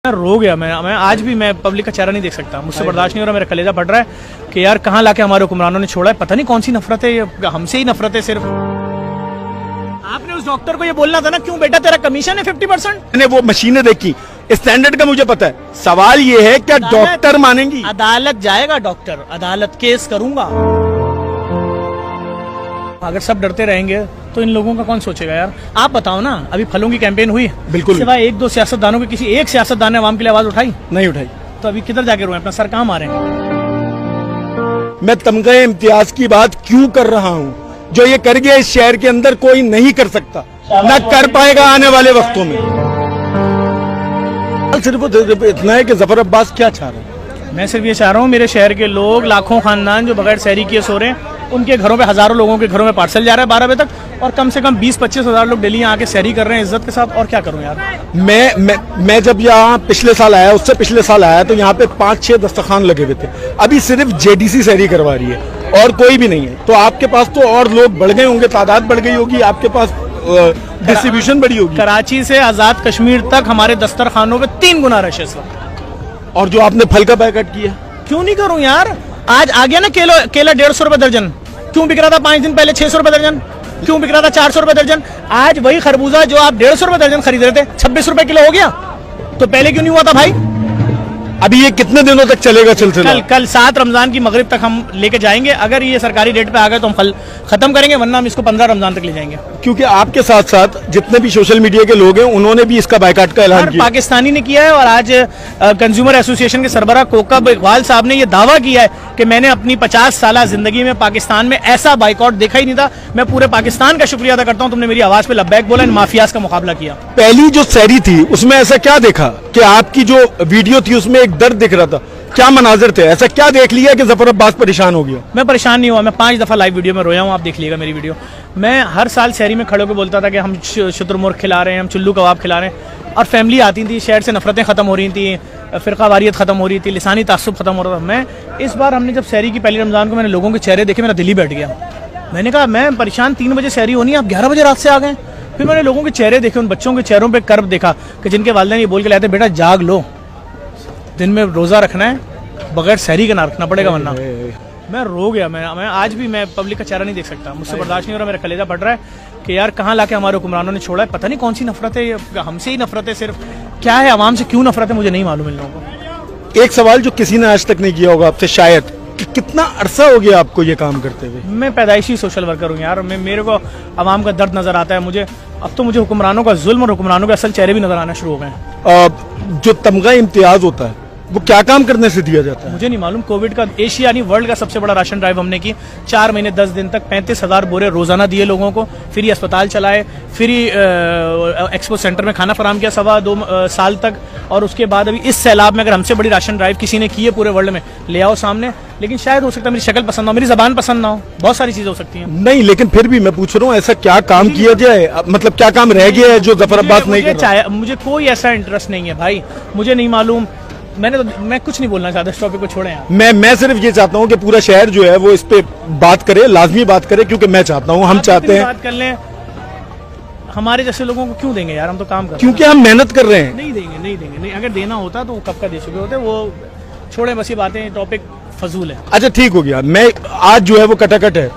रो गया मैं आज भी मैं पब्लिक का चेहरा नहीं देख सकता, मुझसे बर्दाश्त नहीं हो रहा, मेरा कलेजा फट रहा है कि यार कहाँ लाके हमारे हुक्मरानों ने छोड़ा है, पता नहीं कौन सी नफरत है, ये हमसे ही नफरत है सिर्फ। आपने उस डॉक्टर को ये बोलना था ना, क्यों बेटा तेरा कमीशन है 50%। मैंने वो मशीनें देखी, स्टैंडर्ड का मुझे पता है। सवाल ये है क्या डॉक्टर मानेंगी? अदालत जाएगा डॉक्टर, अदालत केस करूंगा। अगर सब डरते रहेंगे तो इन लोगों का कौन सोचेगा यार। आप बताओ ना, अभी फलों की कैंपेन हुई, बिल्कुल, सिवाय एक दो सियासतदानों के किसी एक सियासतदान ने आवाम के लिए आवाज उठाई? नहीं उठाई। तो अभी किधर जाके रोए, अपना सर कहाँ मारे? मैं तमगा इम्तियाज की बात क्यों कर रहा हूँ? जो ये कर गया इस शहर के अंदर कोई नहीं कर सकता, न कर पाएगा आने वाले वक्तों में। सिर्फ इतना है कि जफर अब्बास क्या चाह रहे हैं। मैं सिर्फ ये चाह रहा हूँ मेरे शहर के लोग, लाखों खानदान जो बगैर सहरी किए सो रहे हैं, उनके घरों पे हजारों लोगों के घरों में पार्सल जा रहा है 12 बजे तक, और कम से कम 20-25 हजार लोग डेली यहाँ आके सहरी कर रहे हैं इज्जत के साथ। और क्या करूँ यार। मैं जब यहाँ पिछले साल आया, उससे पिछले साल आया, तो यहाँ पे 5-6 दस्तरखान लगे हुए थे। अभी सिर्फ जेडीसी सहरी करवा रही है और कोई भी नहीं है। तो आपके पास तो और लोग बढ़ गए होंगे, तादाद बढ़ गई होगी, आपके पास डिस्ट्रीब्यूशन बड़ी होगी। कराची से आजाद कश्मीर तक हमारे दस्तरखानों पे 3 गुना रश है इस वक्त। और जो आपने फल का बैकअट किया, क्यों नहीं करूं यार। आज आ गया ना केला 150 रुपए दर्जन, क्यों बिक रहा था 5 दिन पहले 600 रुपए दर्जन, क्यों बिक रहा था 400 रुपए दर्जन। आज वही खरबूजा जो आप 150 रुपए दर्जन खरीद रहे थे 26 रुपए किलो हो गया। तो पहले क्यों नहीं हुआ था भाई। अभी ये कितने दिनों तक चलेगा सिलसिला? कल 7 रमजान की मगरिब तक हम लेके जाएंगे। अगर ये सरकारी रेट पे आ गए तो हम फल खत्म करेंगे, वरना हम इसको 15 रमजान तक ले जाएंगे। क्योंकि आपके साथ साथ जितने भी सोशल मीडिया के लोग हैं, उन्होंने भी इसका बायकॉट का ऐलान किया। पाकिस्तानी ने किया है, और आज कंज्यूमर एसोसिएशन के सरबराह कोकब इकबाल साहब ने यह दावा किया है कि मैंने अपनी 50 साल जिंदगी में पाकिस्तान में ऐसा बाइकआउट देखा ही नहीं था। मैं पूरे पाकिस्तान का शुक्रिया अदा करता हूं, तुमने मेरी आवाज पे लब्बैक बोला, इन माफियाज का मुकाबला किया। पहली जो सहरी थी उसमें ऐसा क्या देखा कि आपकी जो वीडियो थी उसमें एक दर्द दिख रहा था? क्या मनाजिर थे? ऐसा क्या देख लिया कि जफर अब्बास परेशान हो गया? मैं परेशान नहीं हुआ, मैं 5 दफा लाइव वीडियो में रोया हूँ, आप देख लीजिएगा मेरी वीडियो। मैं हर साल शहरी में खड़े होकर बोलता था कि हम शुतुरमुर्ग खिला रहे हैं, हम चुल्लू कबाब खिला रहे हैं, और फैमिली आती थी, शहर से नफरतें खत्म हो रही थी, फिरका वारियत खत्म हो रही थी, लिसानी तासुब खत्म हो रहा था। मैं इस बार हमने जब शहरी की पहली रमजान को मैंने लोगों के चेहरे देखे, मेरा दिल ही बैठ गया। मैंने कहा मैं परेशान, 3 बजे शहरी होनी है, आप 11 बजे रात से आ गए। फिर मैंने लोगों के चेहरे देखे, उन बच्चों के चेहरों पर कर्ब देखा कि जिनके वालिदैन ये बोल के लाते बेटा जाग लो, दिन में रोजा रखना है, बगैर सहरी का ना रखना पड़ेगा, वरना। मैं रो गया, मैं आज भी मैं पब्लिक का चेहरा नहीं देख सकता, मुझसे बर्दाश्त नहीं हो रहा, मेरा कलेजा फट रहा है कि यार कहाँ लाके हमारे हुक्मरानों ने छोड़ा है, पता नहीं कौन सी नफरत है, ये हमसे ही नफरत है सिर्फ। क्या है, आवाम से क्यों नफरत है, मुझे नहीं मालूम इन लोगों को। एक सवाल जो किसी ने आज तक नहीं किया होगा आपसे शायद, कि कितना अरसा हो गया आपको ये काम करते हुए? मैं पैदाइशी सोशल वर्कर हूँ यार, मेरे को आवाम का दर्द नजर आता है मुझे। अब तो मुझे हुक्मरानों का जुल्म और हुक्मरानों के असल चेहरे भी नजर आना शुरू हो गए। जो तमगा इम्तियाज होता है वो क्या काम करने से दिया जाता है? मुझे नहीं मालूम। कोविड का एशिया नहीं वर्ल्ड का सबसे बड़ा राशन ड्राइव हमने की, 4 महीने 10 दिन तक 35,000 बोरे रोजाना दिए लोगों को, फ्री अस्पताल चलाए, फ्री एक्सपो सेंटर में खाना फराम किया 2.25 साल तक। और उसके बाद अभी इस सैलाब में अगर हमसे बड़ी राशन ड्राइव किसी ने की है पूरे वर्ल्ड में, ले आओ सामने। लेकिन शायद हो सकता है मेरी शक्ल पसंद ना हो, मेरी जबान पसंद ना हो, बहुत सारी चीजें हो सकती हैं। नहीं, लेकिन फिर भी मैं पूछ रहा हूँ ऐसा क्या काम किया जाए, मतलब क्या काम रह गया है जो जफर अब्बास नहीं कर रहा? मुझे कोई ऐसा इंटरेस्ट नहीं है भाई, मुझे नहीं मालूम। मैं कुछ नहीं बोलना चाहता, इस टॉपिक को छोड़ें आप। मैं सिर्फ ये चाहता हूँ कि पूरा शहर जो है वो इस पे बात करे, लाजमी बात करे, क्योंकि मैं चाहता हूँ, हम चाहते हैं। बात कर लें, हमारे जैसे लोगों को क्यों देंगे यार, हम तो काम कर रहे हैं। क्योंकि हम मेहनत कर रहे हैं। नहीं देंगे, नहीं। अगर देना होता तो कब का दे चुके होते। वो छोड़े, बस ये बातें, टॉपिक फजूल है। अच्छा ठीक हो गया। मैं आज जो है वो कटाकट है,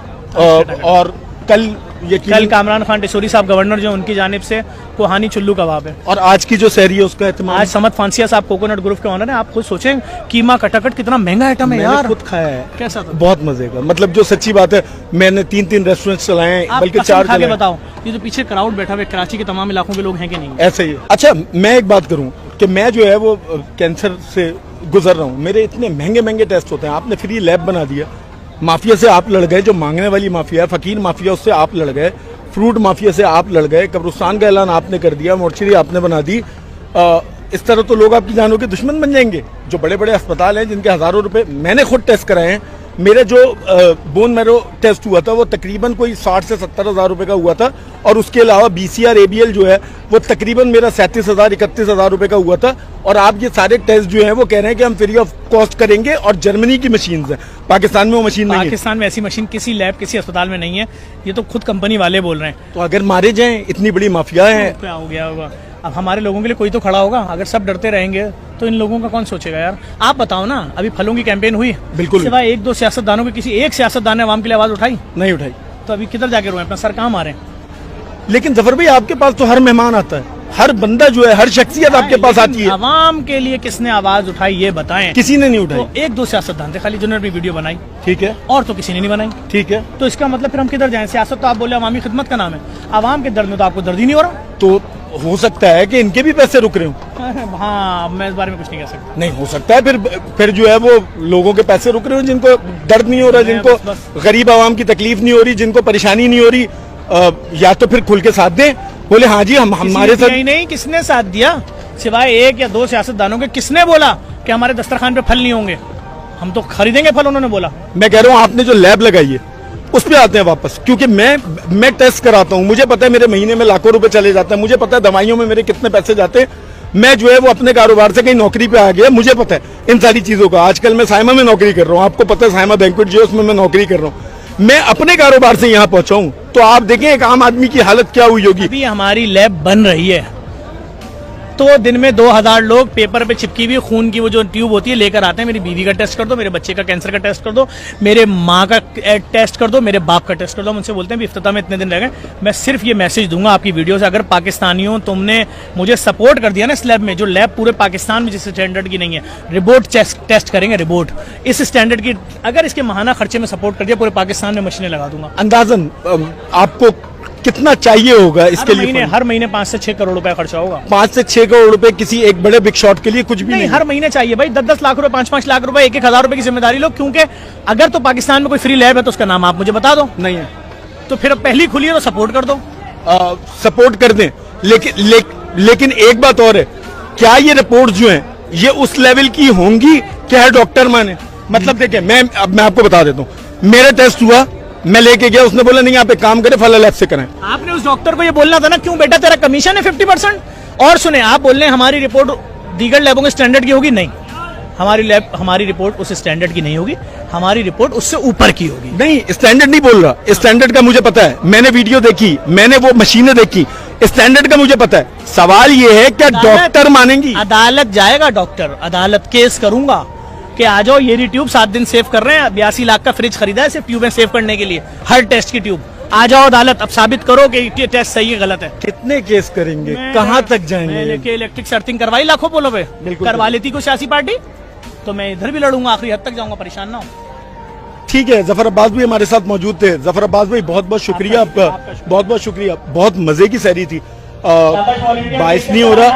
और कल कामरान खान टेसोरी साहब गवर्नर जो उनकी जानिब से कोहानी चुल्लू कबाब है, और आज की जो सहरी है उसका एहतमाम। आज समद फांसिया साहब कोकोनट ग्रुप के ऑनर है। आप खुद सोचें कीमा कटाकट कितना महंगा आइटम है यार। खुद खाया है, कैसा था? बहुत मजे का, मतलब जो सच्ची बात है, मैंने 3 रेस्टोरेंट चलाए हैं, बल्कि 4 खा के बताओ, ये जो पीछे क्राउड बैठा हुआ है कराची के तमाम इलाकों के लोग हैं कि नहीं? ऐसे ही। अच्छा मैं एक बात करूं कि मैं जो है वो कैंसर से गुजर रहा हूं, मेरे इतने महंगे टेस्ट होते हैं, आपने फ्री लैब बना दिया, माफिया से आप लड़ गए, जो मांगने वाली माफिया है, फकीर माफिया, उससे आप लड़ गए, फ्रूट माफिया से आप लड़ गए, कब्रिस्तान का ऐलान आपने कर दिया, मोर्चरी आपने बना दी। इस तरह तो लोग आपकी जानों के दुश्मन बन जाएंगे। जो बड़े बड़े अस्पताल हैं जिनके हजारों रुपए, मैंने खुद टेस्ट कराए हैं, मेरे जो बोन मैरो टेस्ट हुआ था वो तकरीबन कोई 60 से 70 हज़ार रुपए का हुआ था, और उसके अलावा BCR ABL जो है वो तकरीबन मेरा 37,000 31,000 रुपए का हुआ था। और आप ये सारे टेस्ट जो हैं वो कह रहे हैं कि हम फ्री ऑफ कॉस्ट करेंगे, और जर्मनी की मशीन है, पाकिस्तान में वो मशीन नहीं है। पाकिस्तान में ऐसी मशीन किसी लैब किसी अस्पताल में नहीं है, ये तो खुद कंपनी वाले बोल रहे हैं। तो अगर मारे जाएं, इतनी बड़ी माफिया है। क्या हो गया होगा? अब हमारे लोगों के लिए कोई तो खड़ा होगा। अगर सब डरते रहेंगे तो इन लोगों का कौन सोचेगा यार। आप बताओ ना, अभी फलों की कैंपेन हुई, बिल्कुल सिवाय एक दो सियासतदानों के किसी एक सियासतदान ने आवाम के लिए आवाज उठाई? नहीं उठाई। तो अभी किधर जाके रोए, अपना सर कहाँ मारे? लेकिन जफर भाई आपके पास तो हर मेहमान आता है, हर बंदा जो है, हर शख्सियत आपके पास आती है। आवाम के लिए किसने आवाज उठाई ये बताएं। किसी ने नहीं उठाई। तो एक दो सियासतदान थे खाली जिन्होंने अपनी वीडियो बनाई, ठीक है, और तो किसी ने नहीं बनाई। ठीक है, तो इसका मतलब फिर हम किधर जाएं? सियासत तो आप बोले अवामी खिदमत का नाम है, आवाम के दर्द में तो आपको दर्द ही नहीं हो रहा। तो हो सकता है कि इनके भी पैसे रुक रहे हो। हाँ, मैं इस बारे में कुछ नहीं कह सकता। नहीं हो सकता है फिर जो है वो लोगों के पैसे रुक रहे हो जिनको दर्द नहीं हो रहा, जिनको गरीब आवाम की तकलीफ नहीं हो रही, जिनको परेशानी नहीं हो रही। या तो फिर खुल के साथ दें, बोले हाँ जी हम हमारे साथ। नहीं, किसने साथ दिया सिवाय एक या दो सियासतदानों के? किसने बोला कि हमारे दस्तरखान पे फल नहीं होंगे, हम तो खरीदेंगे फल? उन्होंने बोला। मैं कह रहा हूँ आपने जो लैब लगाई है उस पे आते हैं वापस, क्योंकि मैं टेस्ट कराता हूँ, मुझे पता है मेरे महीने में लाखों रुपए चले जाते हैं, मुझे पता है दवाइयों में मेरे कितने पैसे जाते हैं। मैं जो है वो अपने कारोबार से कहीं नौकरी पे आ गया, मुझे पता है इन सारी चीजों का। आजकल मैं साइमा में नौकरी कर रहा हूँ, आपको पता है साइमा बैंक्वेट जो है उसमें मैं नौकरी कर रहा हूँ। मैं अपने कारोबार से यहाँ पहुंचा हूँ, तो आप देखें एक आम आदमी की हालत क्या हुई होगी। अभी हमारी लैब बन रही है तो दिन में 2000 लोग पेपर पे चिपकी हुई खून की वो जो ट्यूब होती है लेकर आते हैं। मेरी बीवी का टेस्ट कर दो, मेरे बच्चे का कैंसर का टेस्ट कर दो, मेरे माँ का टेस्ट कर दो, मेरे बाप का टेस्ट कर दो। मुझसे बोलते हैं इफ्तिताह में इतने दिन रह गए। मैं सिर्फ ये मैसेज दूंगा आपकी वीडियो से, अगर पाकिस्तानियों तुमने मुझे सपोर्ट कर दिया ना इस लैब में, जो लैब पूरे पाकिस्तान में जिस स्टैंडर्ड की नहीं है, रिपोर्ट टेस्ट करेंगे, रिपोर्ट इस स्टैंडर्ड की, अगर इसके महाना खर्चे में सपोर्ट कर दिया, पूरे पाकिस्तान में मशीनें लगा दूंगा। अंदाजन आपको कितना चाहिए होगा इसके लिए? हर महीने 5 से 6 करोड़ रुपए खर्चा होगा। 5 से 6 करोड़ रुपए किसी एक बड़े बिग शॉट के लिए कुछ भी नहीं। हर महीने चाहिए भाई, 10-10 लाख रुपए, 5-5 लाख रुपए, 1-1 हजार रुपए की जिम्मेदारी लो। क्योंकि अगर तो पाकिस्तान में कोई फ्री लैब है तो उसका नाम आप मुझे बता दो। नहीं है तो फिर पहली खुली है तो सपोर्ट कर दो। सपोर्ट कर दें, लेकिन एक बात और है, क्या ये रिपोर्ट जो है ये उस लेवल की होंगी क्या डॉक्टर माने? मतलब देखिए मैं आपको बता देता हूँ, मेरा टेस्ट हुआ, मैं लेके गया, उसने बोला नहीं आप एक काम करें फला लैब से करें। आपने उस डॉक्टर को ये बोलना था ना, क्यों बेटा तेरा कमीशन है 50%। और सुने, आप बोल रहे हैं हमारी रिपोर्ट दीगर लैबों के स्टैंडर्ड की होगी, नहीं, हमारी रिपोर्ट उस स्टैंडर्ड की नहीं होगी, हमारी रिपोर्ट उससे ऊपर की होगी। नहीं स्टैंडर्ड नहीं बोल रहा, स्टैंडर्ड का मुझे पता है, मैंने वीडियो देखी, मैंने वो मशीनें देखी, स्टैंडर्ड का मुझे पता है। सवाल ये है क्या डॉक्टर मानेंगी? अदालत जाएगा डॉक्टर, अदालत केस करूंगा कि आ जाओ ये ट्यूब 7 दिन सेव कर रहे हैं, 82 लाख का फ्रिज खरीदा है सिर्फ ट्यूबें सेव करने के लिए, हर टेस्ट की ट्यूब। आ जाओ अदालत, अब साबित करो कि ये टेस्ट सही है गलत है। कितने केस करेंगे, कहां तक जाएंगे? मैंने इलेक्ट्रिक सर्थिंग करवाई लाखों पोलों पे, करवा लेती कोई सियासी पार्टी तो मैं इधर भी लड़ूंगा, आखिरी हद तक जाऊंगा, परेशान ना हो। ठीक है, जफर अब्बास भी हमारे साथ मौजूद थे। जफर अब्बास भाई बहुत बहुत शुक्रिया आपका, बहुत बहुत शुक्रिया। बहुत मजे की सैरी थी, बाइस नहीं हो रहा,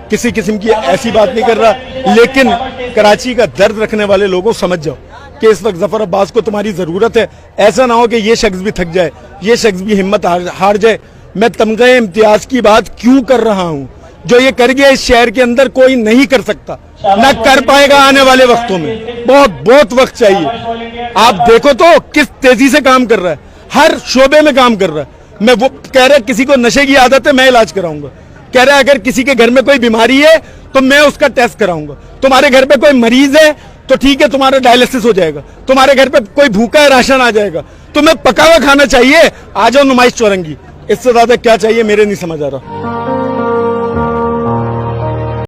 किसी किस्म की ऐसी बात नहीं कर रहा, लेकिन कराची का दर्द रखने वाले लोगों समझ जाओ कि इस वक्त जफर अब्बास को तुम्हारी जरूरत है। ऐसा ना हो कि ये शख्स भी थक जाए, ये शख्स भी हिम्मत हार जाए। मैं तमगे इम्तियाज की बात क्यों कर रहा हूँ? जो ये कर गया इस शहर के अंदर कोई नहीं कर सकता, ना कर पाएगा आने वाले वक्तों में। बहुत वक्त चाहिए। आप देखो तो किस तेजी से काम कर रहा है, हर शोबे में काम कर रहा है। मैं वो कह रहा है किसी को नशे की आदत है मैं इलाज कराऊंगा, कह रहा है अगर किसी के घर में कोई बीमारी है तो मैं उसका टेस्ट कराऊंगा, तुम्हारे घर पे कोई मरीज है तो ठीक है तुम्हारा डायलिसिस हो जाएगा, तुम्हारे घर पे कोई भूखा है राशन आ जाएगा, तुम्हें पका हुआ खाना चाहिए, आ जाओ नुमाइश चौरंगी। इससे ज्यादा क्या चाहिए मेरे नहीं समझ आ रहा।